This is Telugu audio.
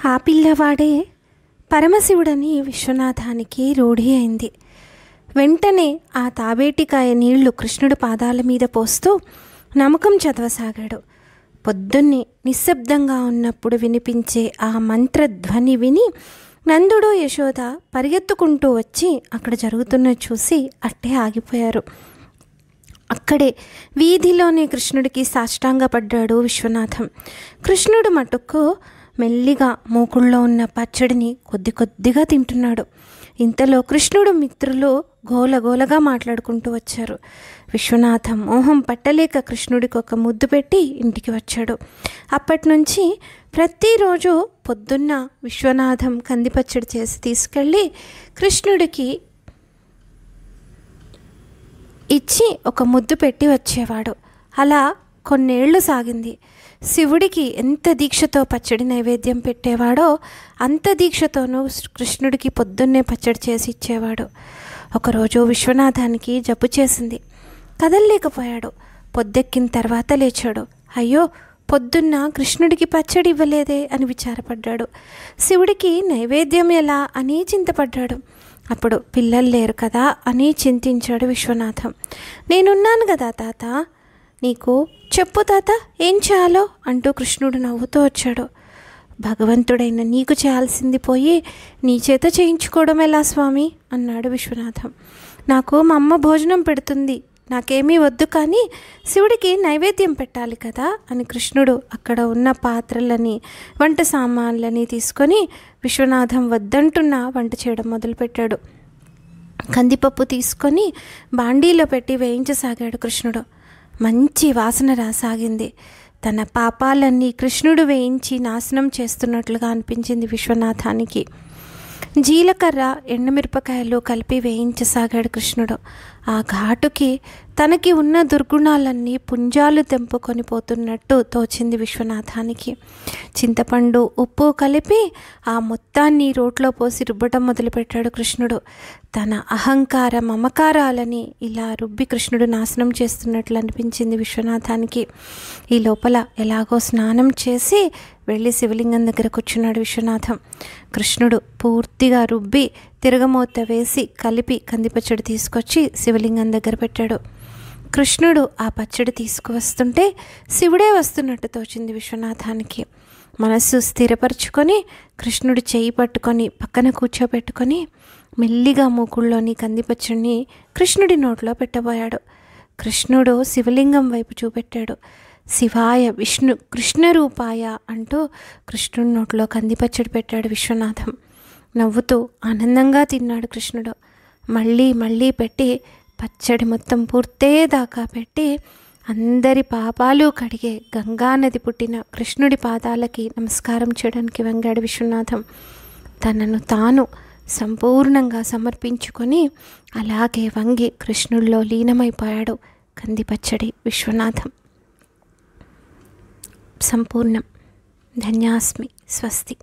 ఆ పిల్లవాడే పరమశివుడని విశ్వనాథానికి రూఢి అయింది. వెంటనే ఆ తాబేటికాయ నీళ్లు కృష్ణుడి పాదాల మీద పోస్తూ నమ్మకం చదవసాగాడు. పొద్దున్నే నిశ్శబ్దంగా ఉన్నప్పుడు వినిపించే ఆ మంత్రధ్వని విని నందుడు యశోద పరిగెత్తుకుంటూ వచ్చి అక్కడ జరుగుతున్నది చూసి అట్టే ఆగిపోయారు. అక్కడే వీధిలోనే కృష్ణుడికి సాష్టాంగపడ్డాడు విశ్వనాథం. కృష్ణుడు మటుకు మెల్లిగా మూకుళ్ళో ఉన్న పచ్చడిని కొద్ది కొద్దిగా తింటున్నాడు. ఇంతలో కృష్ణుడు మిత్రులు గోలగోలగా మాట్లాడుకుంటూ వచ్చారు. విశ్వనాథం మోహం పట్టలేక కృష్ణుడికి ఒక ముద్దు పెట్టి ఇంటికి వచ్చాడు. అప్పటి నుంచి ప్రతిరోజు పొద్దున్న విశ్వనాథం కందిపచ్చడి చేసి తీసుకెళ్ళి కృష్ణుడికి ఇచ్చి ఒక ముద్దు పెట్టి వచ్చేవాడు. అలా కొన్నేళ్లు సాగింది. శివుడికి ఎంత దీక్షతో పచ్చడి నైవేద్యం పెట్టేవాడో అంత దీక్షతోనూ కృష్ణుడికి పొద్దున్నే పచ్చడి చేసి ఇచ్చేవాడు. ఒకరోజు విశ్వనాథానికి జబ్బు చేసింది. కదలలేకపోయాడు. పొద్దెక్కిన తర్వాత లేచాడు. అయ్యో, పొద్దున్న కృష్ణుడికి పచ్చడి ఇవ్వలేదే అని విచారపడ్డాడు. శివుడికి నైవేద్యం ఎలా అని చింతపడ్డాడు. అప్పుడు పిల్లలు లేరు కదా అని చింతించాడు విశ్వనాథం. నేనున్నాను కదా తాత, నీకు చెప్పు తాత ఏం చేయాలో అంటూ కృష్ణుడు నవ్వుతూ వచ్చాడు. భగవంతుడైన నీకు చేయాల్సింది పోయి నీ చేత చేయించుకోవడం ఎలా స్వామి అన్నాడు విశ్వనాథం. నాకు మా అమ్మ భోజనం పెడుతుంది, నాకేమీ వద్దు, కానీ శివుడికి నైవేద్యం పెట్టాలి కదా అని కృష్ణుడు అక్కడ ఉన్న పాత్రలని వంట సామాన్లని తీసుకొని విశ్వనాథం వద్దంటున్న వంట చేయడం మొదలుపెట్టాడు. కందిపప్పు తీసుకొని బాండీలో పెట్టి వేయించసాగాడు కృష్ణుడు. మంచి వాసన రాసాగింది. తన పాపాలన్నీ కృష్ణుడు వేయించి నాశనం చేస్తున్నట్లుగా అనిపించింది విశ్వనాథానికి. జీలకర్ర ఎండుమిరపకాయలు కలిపి వేయించసాగాడు కృష్ణుడు. ఆ ఘాటుకి తనకి ఉన్న దుర్గుణాలన్నీ పుంజాలు తెంపుకొని పోతున్నట్టు తోచింది విశ్వనాథానికి. చింతపండు ఉప్పు కలిపి ఆ మొత్తాన్ని రోట్లో పోసి రుబ్బటం మొదలుపెట్టాడు కృష్ణుడు. తన అహంకార మమకారాలని ఇలా రుబ్బి కృష్ణుడు నాశనం చేస్తున్నట్లు అనిపించింది విశ్వనాథానికి. ఈ లోపల ఎలాగో స్నానం చేసి వెళ్ళి శివలింగం దగ్గర కూర్చున్నాడు విశ్వనాథం. కృష్ణుడు పూర్తిగా రుబ్బి తిరగమూత వేసి కలిపి కందిపచ్చడి తీసుకొచ్చి శివలింగం దగ్గర పెట్టాడు. కృష్ణుడు ఆ పచ్చడి తీసుకువస్తుంటే శివుడే వస్తున్నట్టు తోచింది విశ్వనాథానికి. మనస్సు స్థిరపరచుకొని కృష్ణుడు చేయి పట్టుకొని పక్కన కూర్చోబెట్టుకొని మెల్లిగా మూకుళ్ళోని కందిపచ్చడిని కృష్ణుడి నోట్లో పెట్టబోయాడు. కృష్ణుడు శివలింగం వైపు చూపెట్టాడు. శివాయ విష్ణు కృష్ణ రూపాయ అంటూ కృష్ణుడి నోట్లో కందిపచ్చడి పెట్టాడు విశ్వనాథం. నవ్వుతూ ఆనందంగా తిన్నాడు కృష్ణుడు. మళ్ళీ మళ్ళీ పెట్టి పచ్చడి మొత్తం పూర్తయ్యేదాకా పెట్టి అందరి పాపాలు కడిగే గంగానది పుట్టిన కృష్ణుడి పాదాలకి నమస్కారం చేయడానికి వంగాడు విశ్వనాథం. తనను తాను సంపూర్ణంగా సమర్పించుకొని అలాగే వంగి కృష్ణుడిలో లీనమైపోయాడు కందిపచ్చడి విశ్వనాథం. సంపూర్ణం. ధన్యాస్మి. స్వస్తి.